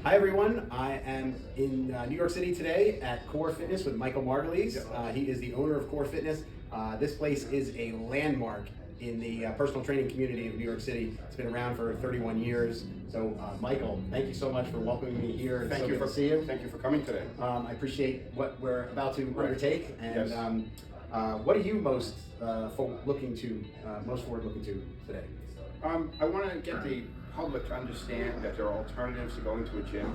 Hi everyone, I am in New York City today at Core Fitness with Michael Marguilies. He is the owner of Core Fitness. This place is a landmark in the personal training community of New York City. It's been around for 31 years. So Michael, thank you so much for welcoming me here. Thank you for seeing you. Thank you for coming today. I appreciate what we're about to undertake, and Yes. what are you most forward looking to today? I want to get the public to understand that there are alternatives to going to a gym,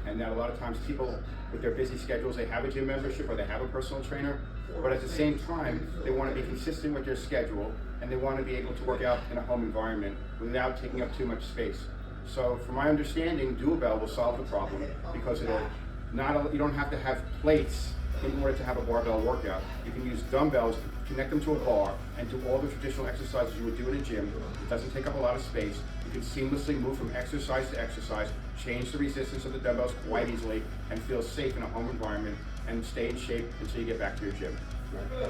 and that a lot of times people with their busy schedules, they have a gym membership or they have a personal trainer, but at the same time they want to be consistent with their schedule and they want to be able to work out in a home environment without taking up too much space. So from my understanding, Dualbell will solve the problem because you don't have to have plates in order to have a barbell workout. You can use dumbbells, connect them to a bar, and do all the traditional exercises you would do in a gym. It doesn't take up a lot of space. You can seamlessly move from exercise to exercise, change the resistance of the dumbbells quite easily, and feel safe in a home environment, and stay in shape until you get back to your gym.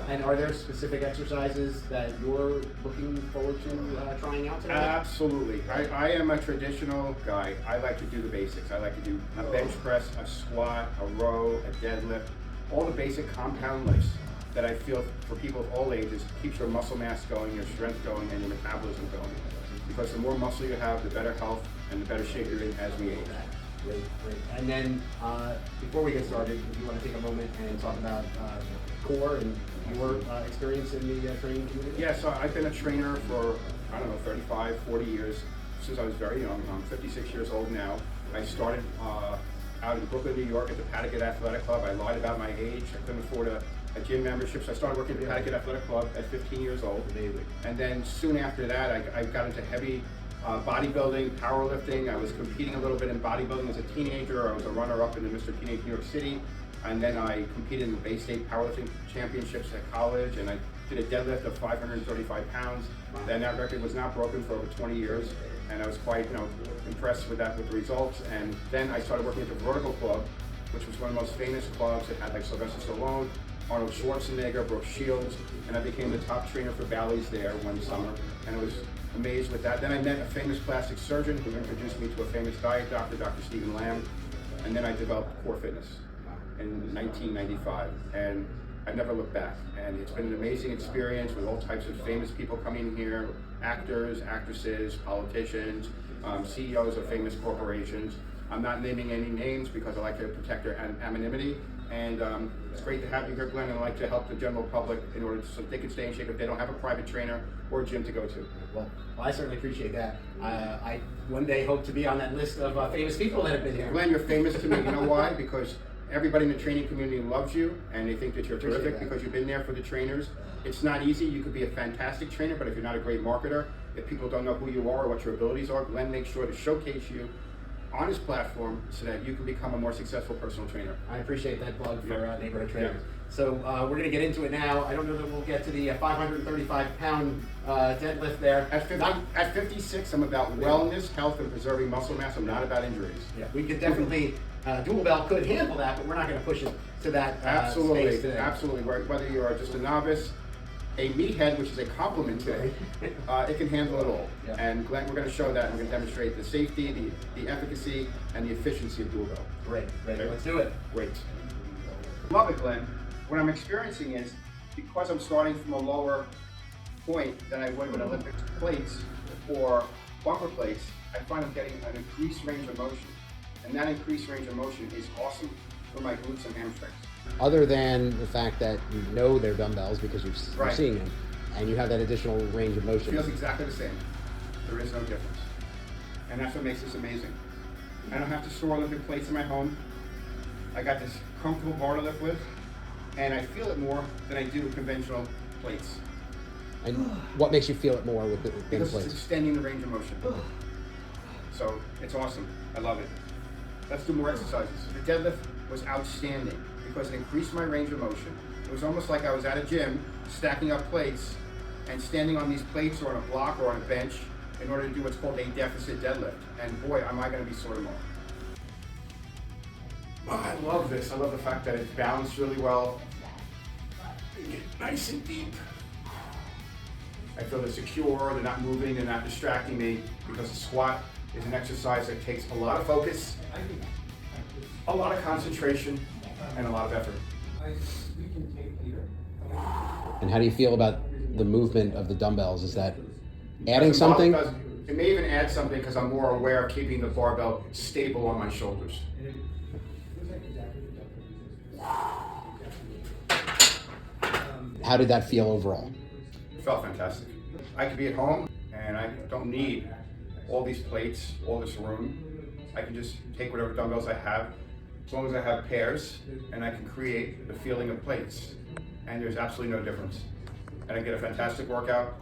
And are there specific exercises that you're looking forward to trying out today? Absolutely. I am a traditional guy. I like to do the basics. I like to do a bench press, a squat, a row, a deadlift, all the basic compound lifts that I feel for people of all ages keeps your muscle mass going, your strength going, and your metabolism going. Because the more muscle you have, the better health and the better shape you're in as we age. Great. And then before we get started, if you want to take a moment and talk about Core and your experience in the training community? Yeah, so I've been a trainer for, 35, 40 years, since I was very young. I'm 56 years old now. I started out in Brooklyn, New York at the Patrick Athletic Club. I lied about my age. I couldn't afford a gym membership, so I started working at the Patrick Athletic Club at 15 years old. Amazing. And then soon after that, I got into heavy bodybuilding, powerlifting. I was competing a little bit in bodybuilding as a teenager. I was a runner-up in the Mr. Teenage New York City. And then I competed in the Bay State Powerlifting Championships at college, and I did a deadlift of 535 pounds. Then that record was not broken for over 20 years, and I was quite impressed with the results. And then I started working at the Vertical Club, which was one of the most famous clubs. It had like Sylvester Stallone, Arnold Schwarzenegger, Brooke Shields, and I became the top trainer for Bally's there one summer, and I was amazed with that. Then I met a famous plastic surgeon who introduced me to a famous diet doctor, Dr. Stephen Lamb, and then I developed Core Fitness in 1995, and I never looked back. And it's been an amazing experience with all types of famous people coming here, actors, actresses, politicians, CEOs of famous corporations. I'm not naming any names because I like to protect their anonymity. And it's great to have you here, Glenn, and I like to help the general public in order so they can stay in shape if they don't have a private trainer or a gym to go to. Well, I certainly appreciate that. I one day hope to be on that list of famous people that have been here. Glenn, you're famous to me. You know why? Because everybody in the training community loves you, and they think that you're terrific because you've been there for the trainers. It's not easy. You could be a fantastic trainer, but if you're not a great marketer, if people don't know who you are or what your abilities are, Glenn makes sure to showcase you on his platform so that you can become a more successful personal trainer. I appreciate that plug for neighborhood trainers. So we're going to get into it now. I don't know that we'll get to the 535-pound deadlift there. At 56, I'm about wellness, health, and preserving muscle mass. I'm not about injuries. Yeah, we could definitely, Dualbell could handle that, but we're not going to push it to that Absolutely, space today. absolutely. Right. Whether you are just a novice, a meathead, which is a compliment today, it can handle it all. Yeah. And Glenn, we're going to show that. We're going to demonstrate the safety, the efficacy, and the efficiency of Dualbell. Great. Okay. Let's do it. Great. Love it, Glenn. What I'm experiencing is, because I'm starting from a lower point than I would with Olympic plates or bumper plates, I find I'm getting an increased range of motion. And that increased range of motion is awesome for my glutes and hamstrings. Other than the fact that you know they're dumbbells because you're Right. seeing them, and you have that additional range of It motion. feels exactly the same. There is no difference. And that's what makes this amazing. I don't have to store Olympic plates in my home. I got this comfortable bar to lift with, and I feel it more than I do with conventional plates. And what makes you feel it more with the Because plates? it's extending the range of motion. So it's awesome. I love it. Let's do more exercises. The deadlift was outstanding because it increased my range of motion. It was almost like I was at a gym stacking up plates and standing on these plates or on a block or on a bench in order to do what's called a deficit deadlift. And boy, am I going to be sore tomorrow. Oh, I love this. I love the fact that it's balanced really well. You get nice and deep. I feel they're secure, they're not moving, they're not distracting me, because the squat is an exercise that takes a lot of focus A lot of concentration and a lot of effort. And how do you feel about the movement of the dumbbells? Is that adding something? It may even add something because I'm more aware of keeping the barbell stable on my shoulders. How did that feel overall? It felt fantastic. I could be at home and I don't need all these plates, all this room. I can just take whatever dumbbells I have, as long as I have pairs, and I can create the feeling of plates. And there's absolutely no difference. And I get a fantastic workout.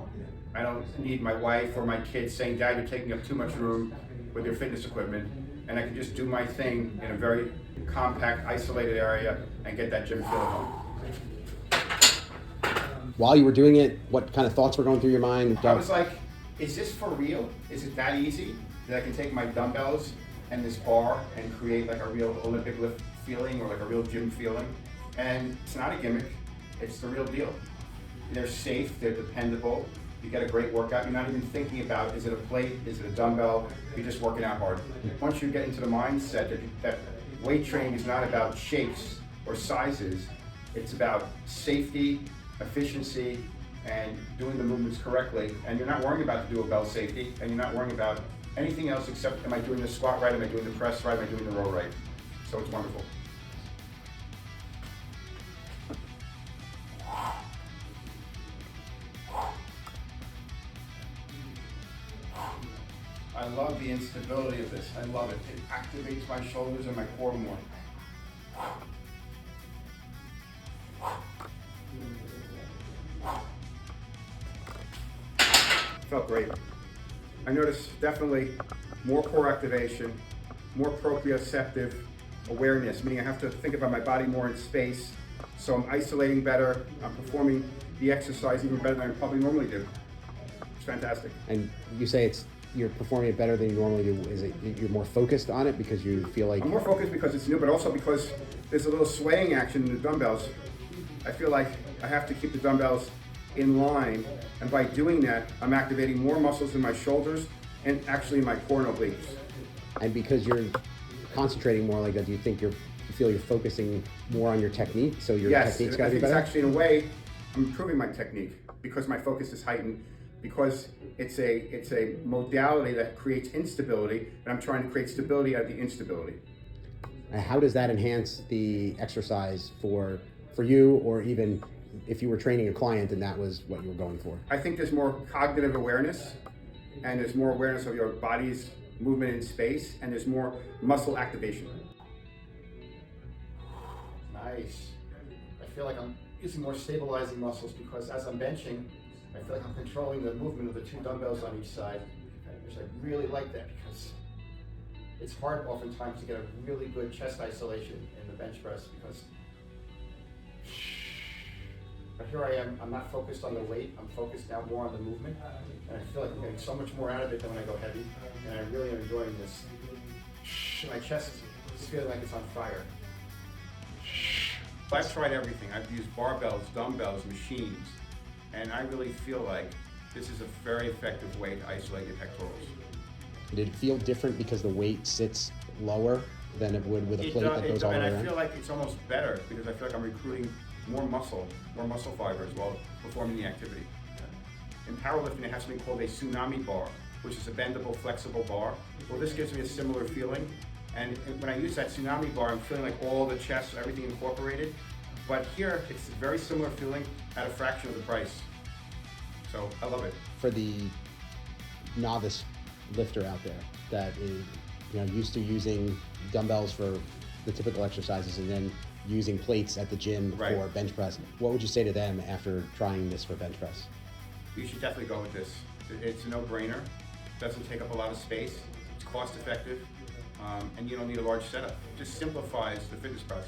I don't need my wife or my kids saying, "Dad, you're taking up too much room with your fitness equipment." And I can just do my thing in a very compact, isolated area and get that gym feel at home. While you were doing it, what kind of thoughts were going through your mind? I was like, is this for real? Is it that easy that I can take my dumbbells and this bar and create like a real Olympic lift feeling or like a real gym feeling? And it's not a gimmick, it's the real deal. They're safe, they're dependable, you get a great workout. You're not even thinking about, is it a plate, is it a dumbbell? You're just working out hard. Once you get into the mindset that weight training is not about shapes or sizes, it's about safety, efficiency, and doing the movements correctly. And you're not worrying about the Dualbell safety, and you're not worrying about anything else except, am I doing the squat right, am I doing the press right, am I doing the row right? So it's wonderful. I love the instability of this. I love it. It activates my shoulders and my core more. Felt great. I noticed definitely more core activation, more proprioceptive awareness, meaning I have to think about my body more in space. So I'm isolating better, I'm performing the exercise even better than I probably normally do. It's fantastic. And you say you're performing it better than you normally do. Is it you're more focused on it because you feel like... I'm more focused because it's new, but also because there's a little swaying action in the dumbbells. I feel like I have to keep the dumbbells in line, and by doing that, I'm activating more muscles in my shoulders and actually in my core and obliques. And because you're concentrating more like that, do you think you feel you're focusing more on your technique? So your technique's got to be better? Yes, actually in a way, I'm improving my technique because my focus is heightened, because it's a modality that creates instability, and I'm trying to create stability out of the instability. How does that enhance the exercise for you, or even if you were training a client and that was what you were going for? I think there's more cognitive awareness, and there's more awareness of your body's movement in space, and there's more muscle activation. Nice. I feel like I'm using more stabilizing muscles because as I'm benching, I feel like I'm controlling the movement of the two dumbbells on each side, which I really like that because it's hard oftentimes to get a really good chest isolation in the bench press because, but here I am, I'm not focused on the weight, I'm focused now more on the movement, and I feel like I'm getting so much more out of it than when I go heavy, and I really am enjoying this. My chest is feeling like it's on fire. I've tried everything. I've used barbells, dumbbells, machines, and I really feel like this is a very effective way to isolate your pectorals. Did it feel different because the weight sits lower than it would with a plate that goes all the way around? And I feel like it's almost better because I feel like I'm recruiting more muscle fibers while performing the activity. In powerlifting, it has something called a tsunami bar, which is a bendable, flexible bar. Well, this gives me a similar feeling. And when I use that tsunami bar, I'm feeling like all the chest, everything incorporated. But here, it's a very similar feeling at a fraction of the price. So I love it. For the novice lifter out there that is, used to using dumbbells for the typical exercises and then using plates at the gym for bench press, what would you say to them after trying this for bench press? You should definitely go with this. It's a no-brainer. It doesn't take up a lot of space. It's cost-effective, and you don't need a large setup. It just simplifies the fitness process.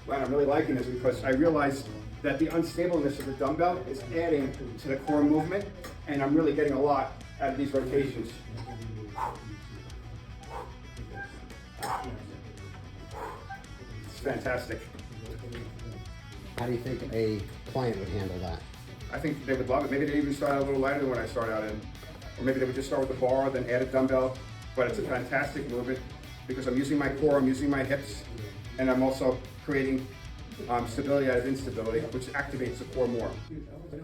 Well, I'm really liking this because I realized that the unstableness of the dumbbell is adding to the core movement, and I'm really getting a lot out of these rotations. It's fantastic. How do you think a client would handle that? I think they would love it. Maybe they even start out a little lighter than what I start out in. Or maybe they would just start with the bar, then add a dumbbell, but it's a fantastic movement because I'm using my core, I'm using my hips, and I'm also creating stability out of instability, which activates the core more.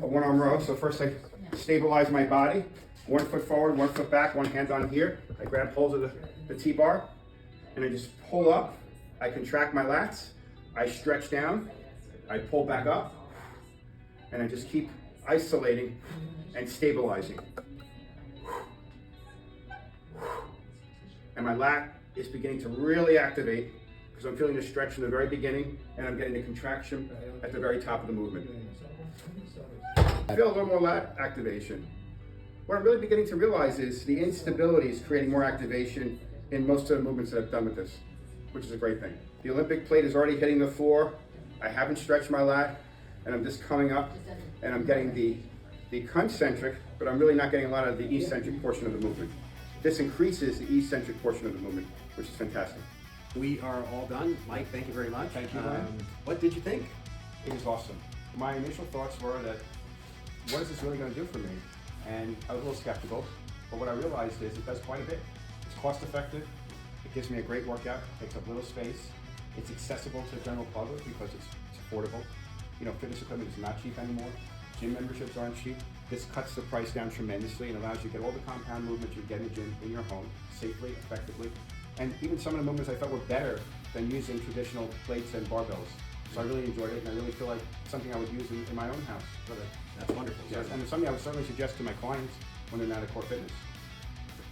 A one-arm row, so first I stabilize my body, 1 foot forward, 1 foot back, one hand on here. I grab hold of the T-bar, and I just pull up. I contract my lats, I stretch down, I pull back up, and I just keep isolating and stabilizing. And my lat is beginning to really activate because I'm feeling the stretch in the very beginning and I'm getting the contraction at the very top of the movement. I feel a little more lat activation. What I'm really beginning to realize is the instability is creating more activation in most of the movements that I've done with this, which is a great thing. The Olympic plate is already hitting the floor. I haven't stretched my lat and I'm just coming up and I'm getting the concentric, but I'm really not getting a lot of the eccentric portion of the movement. This increases the eccentric portion of the movement, which is fantastic. We are all done. Mike, thank you very much. Thank you, Glenn. What did you think? It was awesome. My initial thoughts were that, what is this really going to do for me? And I was a little skeptical, but what I realized is it does quite a bit. It's cost effective, it gives me a great workout, takes up little space, it's accessible to the general public because it's affordable. You know, fitness equipment is not cheap anymore. Gym memberships aren't cheap. This cuts the price down tremendously and allows you to get all the compound movements you get in the gym in your home, safely, effectively. And even some of the movements I felt were better than using traditional plates and barbells. So I really enjoyed it and I really feel like something I would use in my own house. That's wonderful. Yes, and it's something I would certainly suggest to my clients when they're not at Core Fitness.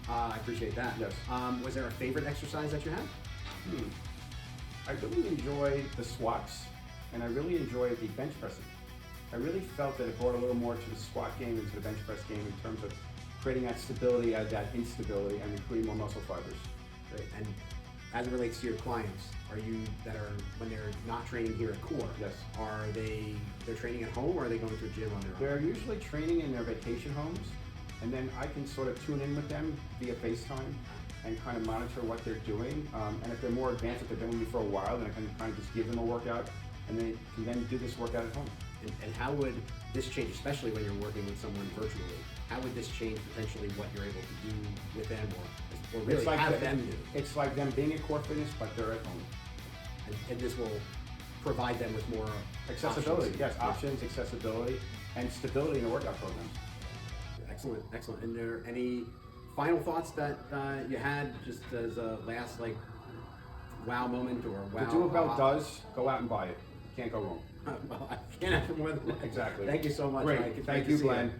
I appreciate that. Yes. Was there a favorite exercise that you had? I really enjoyed the squats and I really enjoyed the bench pressing. I really felt that it brought a little more to the squat game and to the bench press game in terms of creating that stability out of that instability and recruiting more muscle fibers. Great. And as it relates to your clients, are you when they're not training here at Core? Yes. They're training at home or are they going to a gym on their own? They're usually training in their vacation homes, and then I can sort of tune in with them via FaceTime and kind of monitor what they're doing. And if they're more advanced, if they've been with me for a while, then I can kind of just give them a workout, and they can then do this workout at home. And how would this change, especially when you're working with someone virtually, how would this change potentially what you're able to do with them or really have them do? It's like them being at Core Fitness, but they're at home. And this will provide them with more Accessibility, options. yes, options, accessibility, and stability in the workout programs. Excellent, excellent. And there any final thoughts that you had just as a last wow moment or wow? The Dualbell does, go out and buy it. You can't go wrong. Well, I can't have more than that. Exactly. Thank you so much, Great. Mike. Thank Great to you, see Glenn.